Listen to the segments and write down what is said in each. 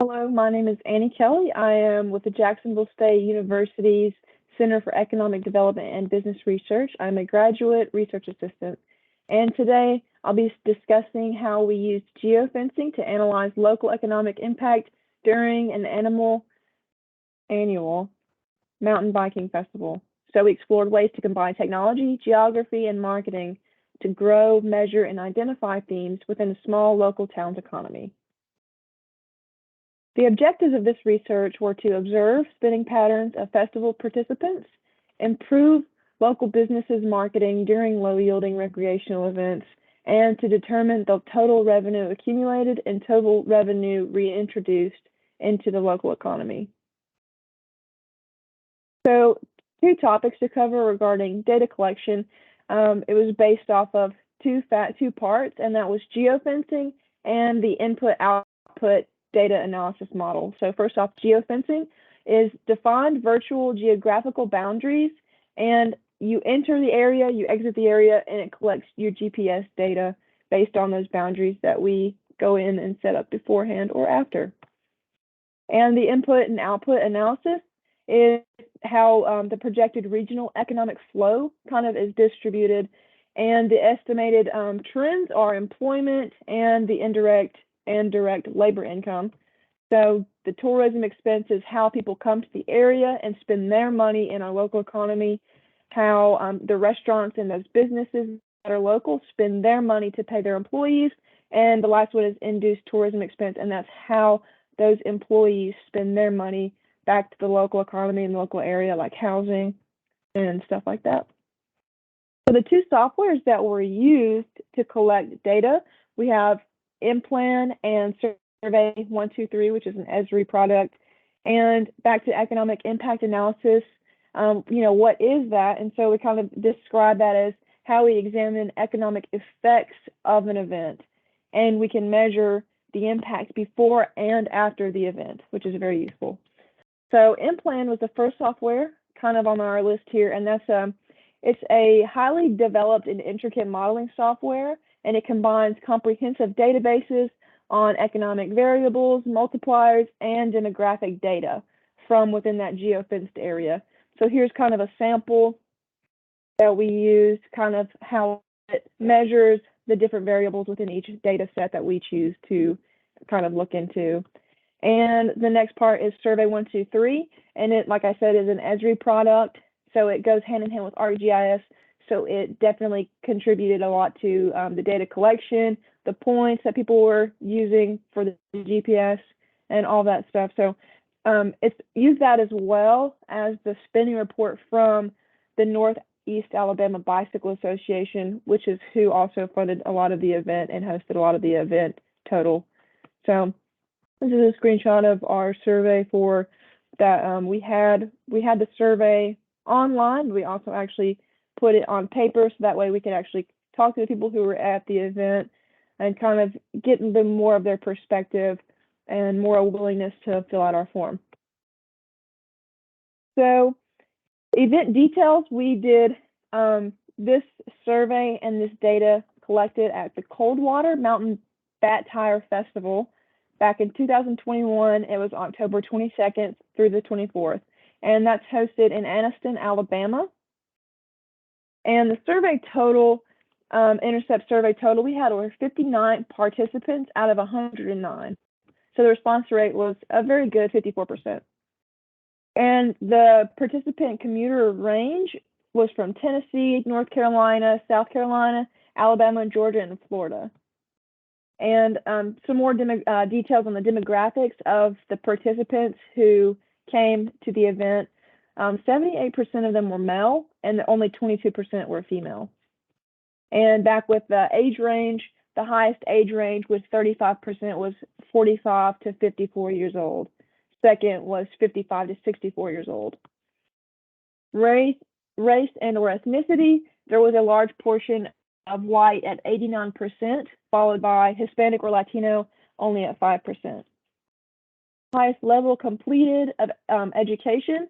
Hello, my name is Annie Kelley. I am with the Jacksonville State University's Center for Economic Development and Business Research. I'm a graduate research assistant. And today I'll be discussing how we used geofencing to analyze local economic impact during an annual mountain biking festival. So we explored ways to combine technology, geography, and marketing to grow, measure, and identify themes within a small local town's economy. The objectives of this research were to observe spending patterns of festival participants, improve local businesses' marketing during low-yielding recreational events, and to determine the total revenue accumulated and total revenue reintroduced into the local economy. So, two topics to cover regarding data collection. It was based off of two parts, and that was geofencing and the input-output data analysis model. So first off, geofencing is defined virtual geographical boundaries, and you enter the area, you exit the area, and it collects your GPS data based on those boundaries that we go in and set up beforehand or after. And the input and output analysis is how the projected regional economic flow kind of is distributed, and the estimated trends are employment and the indirect and direct labor income. So the tourism expense is how people come to the area and spend their money in our local economy, how the restaurants and those businesses that are local spend their money to pay their employees, and the last one is induced tourism expense, and that's how those employees spend their money back to the local economy and the local area, like housing and stuff like that. So the two softwares that were used to collect data, we have InPlan and Survey 123, which is an Esri product. And back to economic impact analysis, what is that? And so we kind of describe that as how we examine economic effects of an event. And we can measure the impact before and after the event, which is very useful. So InPlan was the first software kind of on our list here, and that's it's a highly developed and intricate modeling software, and it combines comprehensive databases on economic variables, multipliers, and demographic data from within that geofenced area. So here's kind of a sample that we used, kind of how it measures the different variables within each data set that we choose to kind of look into. And the next part is Survey 123, and it, like I said, is an Esri product, so it goes hand in hand with ArcGIS. So it definitely contributed a lot to the data collection, the points that people were using for the GPS, and all that stuff. So it's used that as well as the spending report from the Northeast Alabama Bicycle Association, which is who also funded a lot of the event and hosted a lot of the event total. So this is a screenshot of our survey for that. We had the survey online. We also actually put it on paper, so that way we could actually talk to the people who were at the event and kind of get them more of their perspective and more willingness to fill out our form. So event details, we did this survey and this data collected at the Coldwater Mountain Bat Tire Festival back in 2021. It was October 22nd through the 24th, and that's hosted in Anniston, Alabama. And the survey total, intercept survey total, we had over 59 participants out of 109. So the response rate was a very good 54%. And the participant commuter range was from Tennessee, North Carolina, South Carolina, Alabama, Georgia, and Florida. And some more details on the demographics of the participants who came to the event. 78% of them were male, and only 22% were female. And back with the age range, the highest age range with 35% was 45 to 54 years old. Second was 55 to 64 years old. Race and or ethnicity, there was a large portion of white at 89%, followed by Hispanic or Latino only at 5%. Highest level completed of education,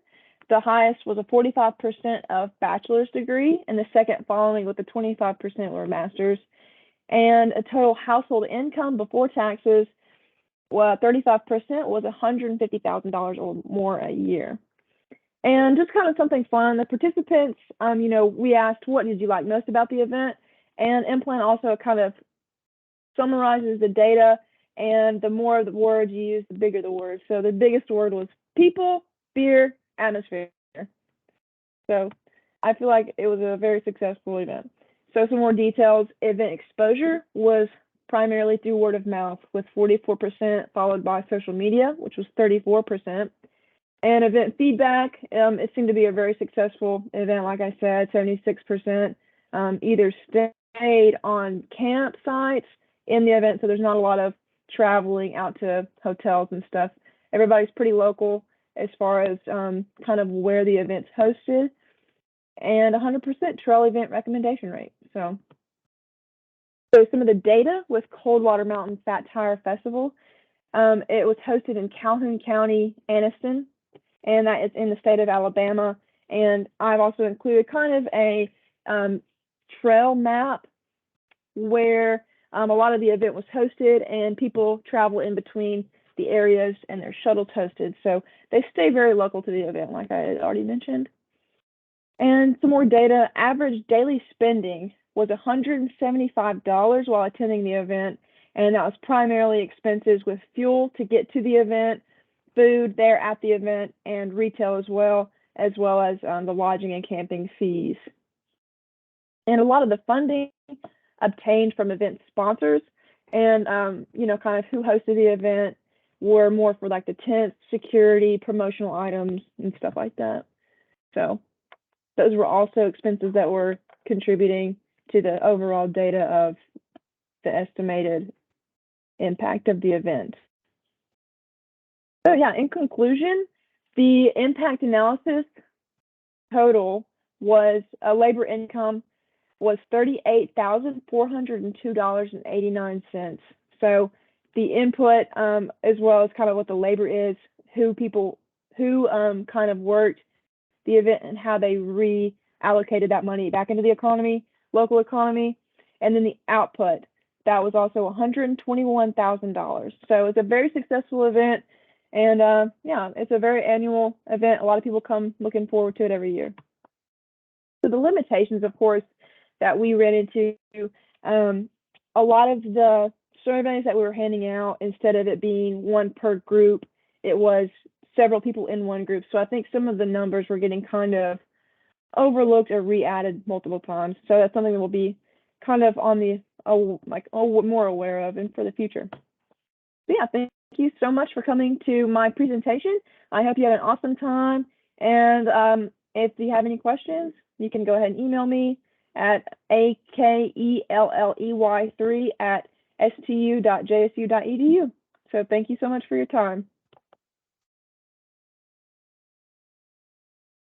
the highest was a 45% of bachelor's degree, and the second following with the 25% were master's. And a total household income before taxes, 35% was $150,000 or more a year. And just kind of something fun, the participants, we asked, what did you like most about the event? And Implant also kind of summarizes the data, and the more of the words you use, the bigger the word. So the biggest word was people, beer, atmosphere. So I feel like it was a very successful event. So some more details, event exposure was primarily through word of mouth with 44%, followed by social media, which was 34%. And event feedback, it seemed to be a very successful event, like I said, 76%, either stayed on campsites in the event, so there's not a lot of traveling out to hotels and stuff. Everybody's pretty local as far as kind of where the event's hosted, and 100% trail event recommendation rate. So some of the data with Coldwater Mountain Fat Tire Festival, it was hosted in Calhoun County, Anniston, and that is in the state of Alabama. And I've also included kind of a trail map where a lot of the event was hosted and people travel in between the areas and they're shuttle hosted. So they stay very local to the event, like I had already mentioned. And some more data, average daily spending was $175 while attending the event. And that was primarily expenses with fuel to get to the event, food there at the event, and retail as well as the lodging and camping fees. And a lot of the funding obtained from event sponsors and, kind of who hosted the event were more for like the tents, security, promotional items, and stuff like that. So those were also expenses that were contributing to the overall data of the estimated impact of the event. So yeah, in conclusion, the impact analysis total was labor income was $38,402.89. So the input, as well as kind of what the labor is, who kind of worked the event and how they reallocated that money back into the economy, local economy, and then the output, that was also $121,000. So it's a very successful event, and it's a very annual event. A lot of people come looking forward to it every year. So the limitations, of course, that we ran into, a lot of the surveys that we were handing out, instead of it being one per group, it was several people in one group. So I think some of the numbers were getting kind of overlooked or re-added multiple times. So that's something that we'll be kind of on the more aware of and for the future. So yeah, thank you so much for coming to my presentation. I hope you had an awesome time. And if you have any questions, you can go ahead and email me at akelley3@stu.jsu.edu. So thank you so much for your time.